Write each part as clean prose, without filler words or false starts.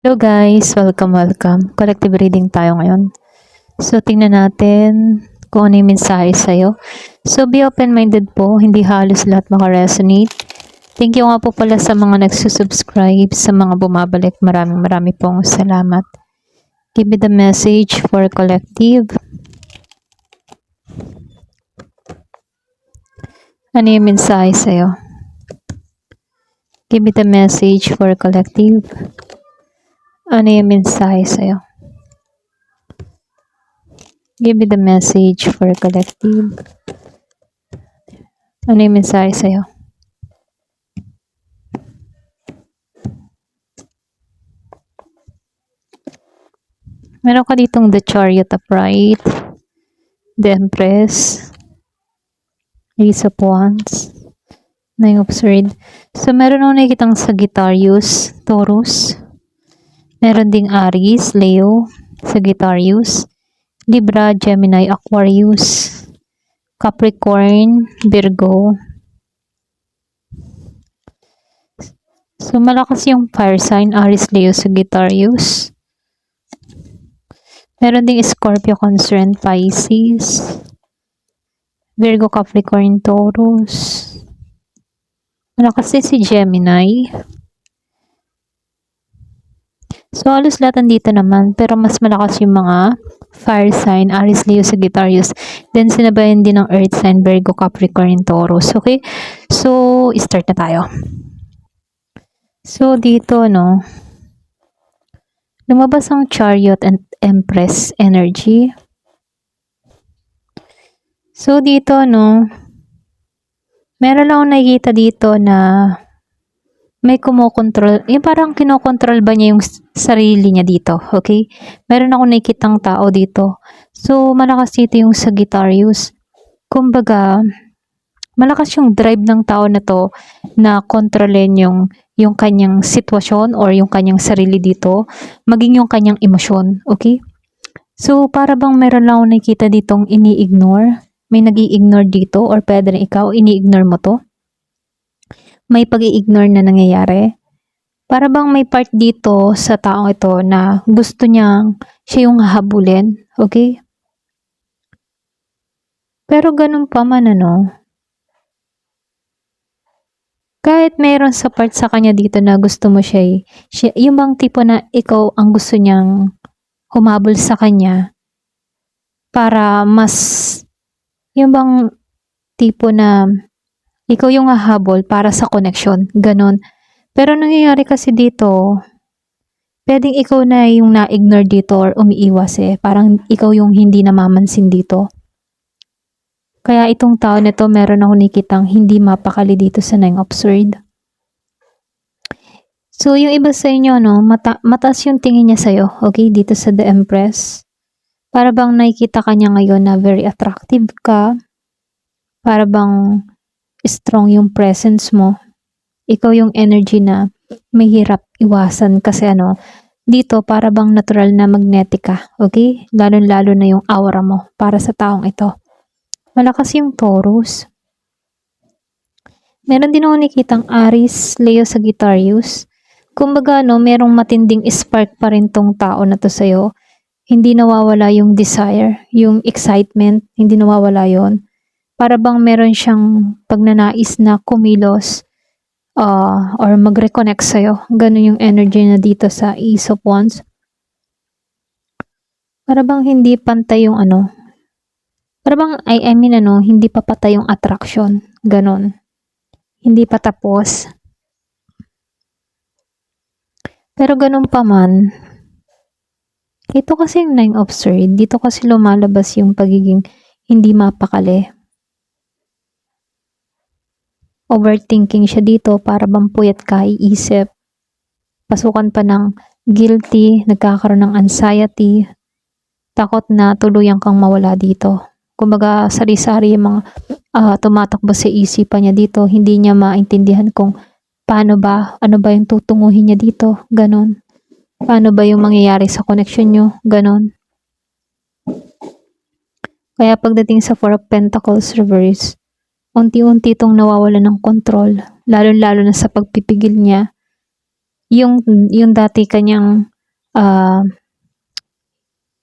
Hello guys, welcome. Collective reading tayo ngayon. So, tingnan natin kung ano yung mensahe sa'yo. So, be open-minded po. Hindi halos lahat makaresonate. Thank you nga po pala sa mga nagsusubscribe, sa mga bumabalik. Maraming pong salamat. Give me the message for collective. Ano yung mensahe sa'yo? Give me the message for collective. Ano yung mensahe sa'yo? Give me the message for collective. Ano yung mensahe sa'yo? Meron ka ditong the Chariot upright, the Empress, Ace of Wands, Nine of Swords. So, meron akong nakikitang Sagittarius, Taurus. Meron ding Aries, Leo, Sagittarius, Libra, Gemini, Aquarius, Capricorn, Virgo. So, malakas yung fire sign, Aries, Leo, Sagittarius. Meron ding Scorpio, Cancer, Pisces, Virgo, Capricorn, Taurus. Malakas din si Gemini. So, halos lahat nandito naman. Pero mas malakas yung mga fire sign, Aries, Leo, Sagittarius. Then, sinabayan din ng earth sign, Virgo, Capricorn, Taurus. Okay? So, start na tayo. So, dito, no, lumabas ang Chariot and Empress energy. So, dito, no, meron lang akong nakikita dito na may kumokontrol. Yung parang kinokontrol ba niya yung sarili niya dito. Okay? Meron akong nakikitang tao dito. So, malakas dito yung Sagittarius. Kumbaga, malakas yung drive ng tao na to na kontrolin yung kanyang sitwasyon or yung kanyang sarili dito, maging yung kanyang emosyon. Okay? So, para bang meron lang akong nakikita ditong ini-ignore. May nag-i-ignore dito or pwede rin ikaw, ini-ignore mo to. May pag-i-ignore na nangyayari. Para bang may part dito sa taong ito na gusto niyang siya yung hahabulin. Okay? Pero ganun pa man, ano, kahit mayroon sa part sa kanya dito na gusto mo siya, yung bang tipo na ikaw ang gusto niyang humabol sa kanya para mas, yung bang tipo na ikaw yung hahabol para sa connection, ganun. Pero nangyayari kasi dito, pwedeng ikaw na yung na-ignore dito or umiiwas parang ikaw yung hindi namamansin dito. Kaya itong tao nito, meron ako nakitang hindi mapakali dito sa Nine of Swords. So, yung iba sa inyo, no, mataas yung tingin niya sa'yo, okay, dito sa The Empress. Para bang nakikita ka niya ngayon na very attractive ka. Para bang strong yung presence mo. Ikaw yung energy na may hirap iwasan kasi ano, dito para bang natural na magnetic ka, okay? Lalo na yung aura mo para sa taong ito. Malakas yung Taurus. Meron din ako nakikitang Aries, Leo, Sagittarius. Kumbaga, no, merong matinding spark pa rin tong tao na to sa'yo. Hindi nawawala yung desire, yung excitement, hindi nawawala yon. Para bang meron siyang pagnanais na kumilos or mag-reconnect sa'yo. Ganun yung energy na dito sa Ace of Wands. Para bang hindi pantay yung ano. Para bang, I mean ano, hindi pa patay yung attraction. Ganun. Hindi pa tapos. Pero ganun pa man, ito kasi yung Nine of Swords. Dito kasi lumalabas yung pagiging hindi mapakali. Overthinking siya dito para bang puyat ka iisip. Pasukan pa ng guilty, nagkakaroon ng anxiety, takot na tuluyan kang mawala dito. Kumbaga, sari-sari yung mga tumatakbo sa isipan niya dito. Hindi niya maintindihan kung paano ba, ano ba yung tutunguhin niya dito, ganon. Paano ba yung mangyayari sa connection nyo, ganon. Kaya pagdating sa Four of Pentacles reverse, unti-unti itong nawawala ng control, lalo na sa pagpipigil niya. Yung dati kanyang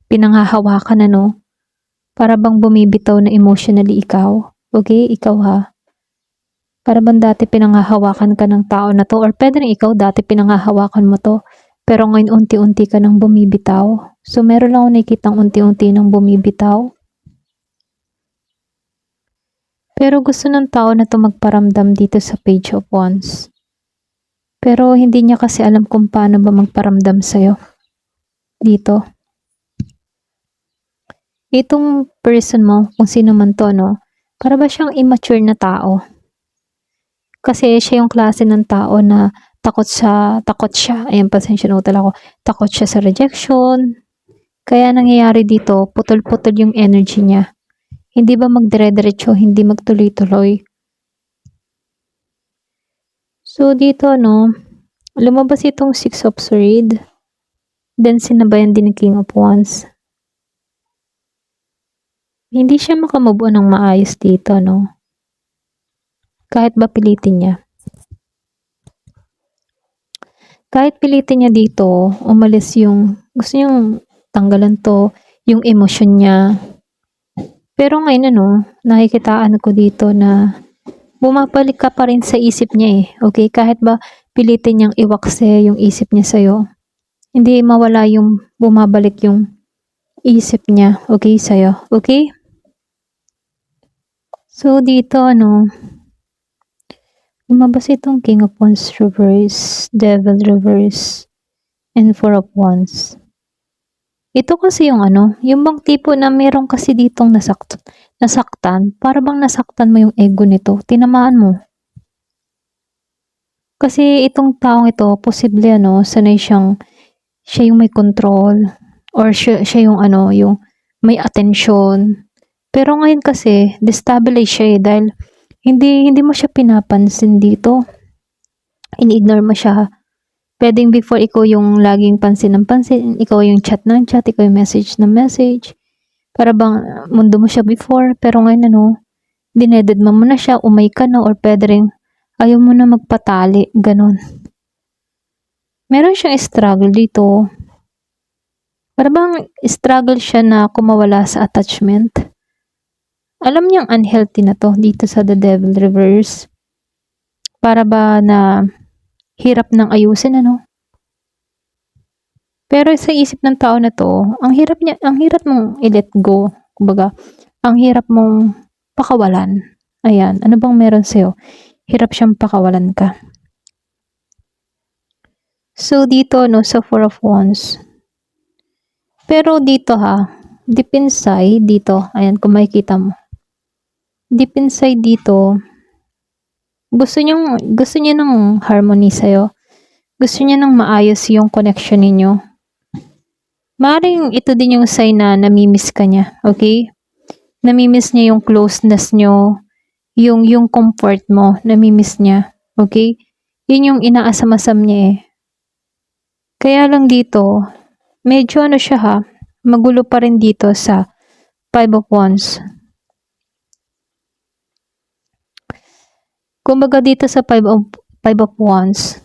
pinanghahawakan para bang bumibitaw na emotionally ikaw. Okay, ikaw ha. Para bang dati pinanghahawakan ka ng tao na to, or pwede rin ikaw dati pinanghahawakan mo to, pero ngayon unti-unti ka nang bumibitaw. So meron lang ako nakikitang unti-unti nang bumibitaw. Pero gusto ng tao na to magparamdam dito sa Page of Wands. Pero hindi niya kasi alam kung paano ba magparamdam sa'yo. Dito. Itong person mo, kung sino man to, para ba siyang immature na tao? Kasi siya yung klase ng tao na takot siya. Ayan, pasensya na utala ko. Takot siya sa rejection. Kaya nangyayari dito, putol-putol yung energy niya. Hindi ba magdire-diretso, hindi magtuloy-tuloy. So dito, lumabas itong Six of Swords. Then sinabayan din ni King of Wands. Hindi siya makamove on ng maayos dito, Kahit ba pilitin niya. Kahit pilitin niya dito, umalis gusto niyang tanggalan to, yung emosyon niya. Pero ngayon, nakikitaan ko dito na bumabalik ka pa rin sa isip niya eh. Okay? Kahit ba pilitin niyang iwakse yung isip niya sa'yo, hindi mawala yung bumabalik yung isip niya. Okay? Sa'yo. Okay? So, dito, lumabas itong King of Wands reverse, Devil reverse, and Four of Wands. Ito kasi yung yung bang tipo na meron kasi ditong nasaktan, para bang nasaktan mo yung ego nito, tinamaan mo. Kasi itong taong ito, posible sanay siya yung may control, or siya yung yung may attention. Pero ngayon kasi, destabilize siya dahil hindi mo siya pinapansin dito. Ini-ignore mo siya. Pwedeng before ikaw yung laging pansin ng pansin, ikaw yung chat ng chat, ikaw yung message ng message. Para bang mundo mo siya before, pero ngayon dinededma mo na siya, umay ka na, or pwede rin ayaw mo na magpatali, ganun. Meron siyang struggle dito. Para bang struggle siya na kumawala sa attachment. Alam niyang unhealthy na to dito sa The Devil Reverse. Para ba na hirap ng ayusin, Pero sa isip ng tao na to, ang hirap mong i-let go. Kumbaga, ang hirap mong pakawalan. Ayan, ano bang meron sa'yo? Hirap siyang pakawalan ka. So, dito, sa Four of Wands. Pero dito deep inside, dito, ayan, kung makikita mo. Deep inside dito, gusto niya ng harmony sa'yo. Gusto niya ng maayos yung connection ninyo. Maaaring ito din yung sign na namimiss ka niya, okay? Namimiss niya yung closeness nyo, yung comfort mo, namimiss niya, okay? Yun yung inaasam-asam niya eh. Kaya lang dito, medyo siya magulo pa rin dito sa Five of Wands. Kumbaga dito sa Five of Wands,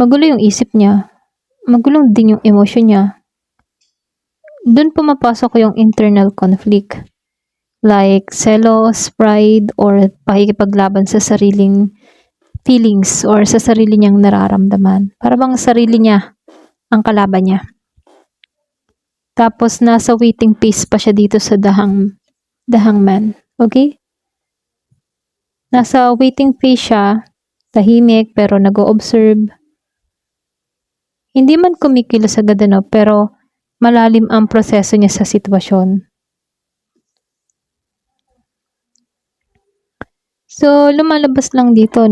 magulo yung isip niya. Magulo din yung emosyon niya. Doon pumapasok yung internal conflict. Like selos, pride, or pakikipaglaban sa sariling feelings or sa sarili niyang nararamdaman. Para bang sarili niya ang kalaban niya. Tapos nasa waiting phase pa siya dito sa the hangman. Okay? Nasa waiting phase siya, tahimik pero nag-o-observe. Hindi man kumikilos agad pero malalim ang proseso niya sa sitwasyon. So, lumalabas lang dito,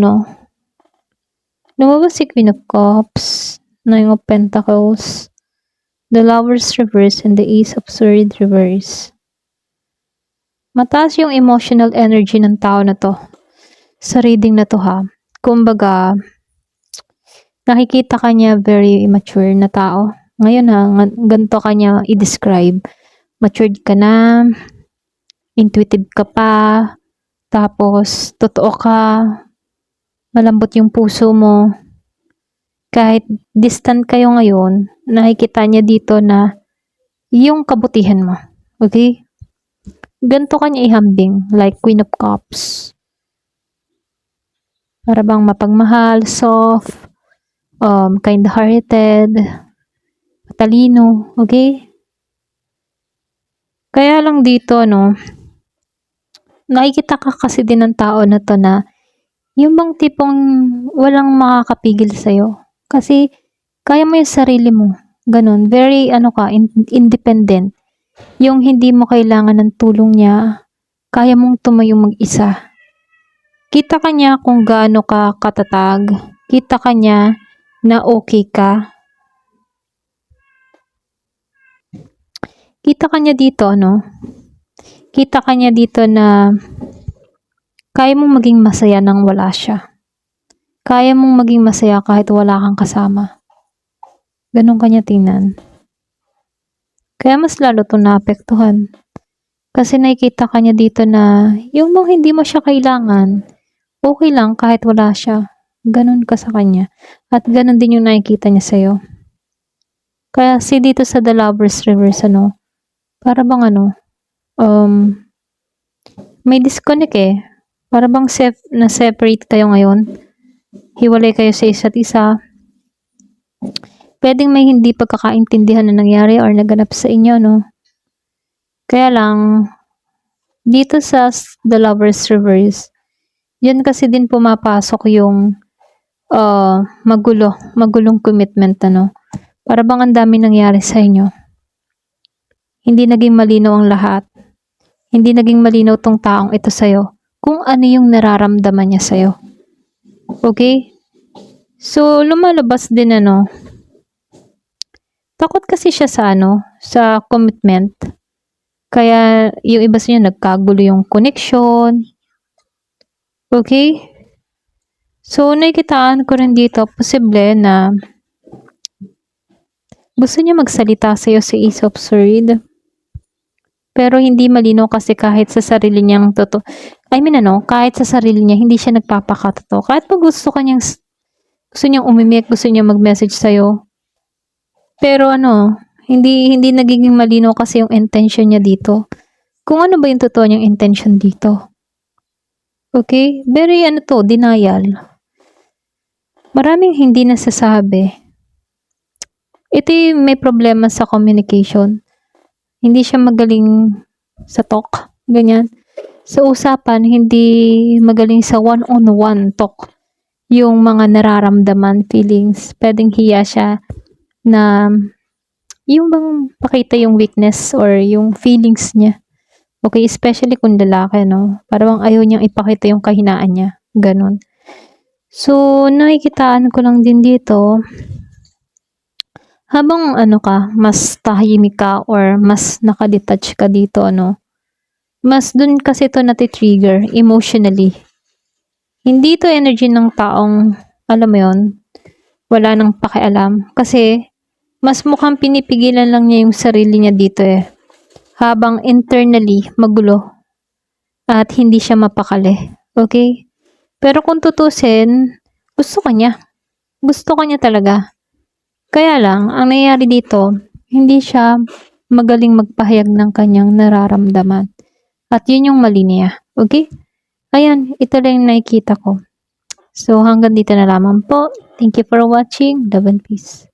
lumabas si Queen of Cups, Nine of Pentacles, the Lovers reverse, and the Ace of Swords reverse. Mataas yung emotional energy ng tao na to. Sa reading na to Kumbaga, nakikita ka niya very immature na tao. Ngayon ganito ka niya i-describe. Matured ka na, intuitive ka pa, tapos totoo ka, malambot yung puso mo. Kahit distant kayo ngayon, nakikita niya dito na yung kabutihan mo. Okay? Ganito kanya ihambing, like Queen of Cups. Para bang mapagmahal, soft, kind-hearted, matalino, okay? Kaya lang dito, no, nakikita ka kasi din ng tao na to na yung bang tipong walang makakapigil sa'yo. Kasi kaya mo yung sarili mo. Ganun. Very, independent. Yung hindi mo kailangan ng tulong niya, kaya mong tumayo mag-isa. Kita ka niya kung gaano ka katatag. Kita ka niya na okay ka. Kita ka niya dito, Kita ka niya dito na kaya mong maging masaya nang wala siya. Kaya mong maging masaya kahit wala kang kasama. Ganun kanya tingnan. Kaya mas lalo itong naapektuhan. Kasi nakikita ka niya dito na yung mong hindi mo siya kailangan, okay lang kahit wala siya. Ganun ka sa kanya. At ganun din yung nakikita niya sa'yo. Kaya dito sa The Lovers Reverse, para bang may disconnect eh. Para bang na-separate kayo ngayon. Hiwalay kayo sa isa't isa. Pwedeng may hindi pagkakaintindihan na nangyari or naganap sa inyo, Kaya lang, dito sa The Lovers Reverse, yan kasi din pumapasok yung magulong commitment, Para bang ang dami nangyari sa inyo. Hindi naging malinaw ang lahat. Hindi naging malinaw tong taong ito sa'yo. Kung ano yung nararamdaman niya sa'yo. Okay? So, lumalabas din, takot kasi siya sa commitment. Kaya, yung iba sa inyo, nagkagulo yung connection. Okay? So, nakikitaan ko rin dito, posible na gusto niya magsalita sa'yo si Ace of Swords. Pero hindi malinaw kasi kahit sa sarili niyang kahit sa sarili niya, hindi siya nagpapakatotoo. Kahit pag gusto niyang umimik, gusto niyang mag-message sa'yo. Pero hindi nagiging malinaw kasi yung intention niya dito. Kung ano ba yung totoo niyang intention dito. Okay? Very denial. Maraming hindi nasasabi. Ito may problema sa communication. Hindi siya magaling sa talk. Ganyan. Sa usapan, hindi magaling sa one-on-one talk. Yung mga nararamdaman, feelings. Pwedeng hiya siya na yung bang pakita yung weakness or yung feelings niya. Okay, especially kung lalaki, Parang ayaw niyang ipakita yung kahinaan niya. Ganon. So, nakikitaan ko lang din dito, habang mas tahimik ka or mas nakadetach ka dito, mas dun kasi ito nati-trigger emotionally. Hindi to energy ng taong, alam mo yun, wala nang pakialam. Kasi, mas mukhang pinipigilan lang niya yung sarili niya dito eh. Habang internally, magulo. At hindi siya mapakali. Okay? Pero kung tutusin, gusto ka niya. Gusto ka niya talaga. Kaya lang, ang nangyayari dito, hindi siya magaling magpahayag ng kanyang nararamdaman. At yun yung mali niya. Okay? Ayan, ito lang yung nakikita ko. So, hanggang dito na lamang po. Thank you for watching. Love and peace.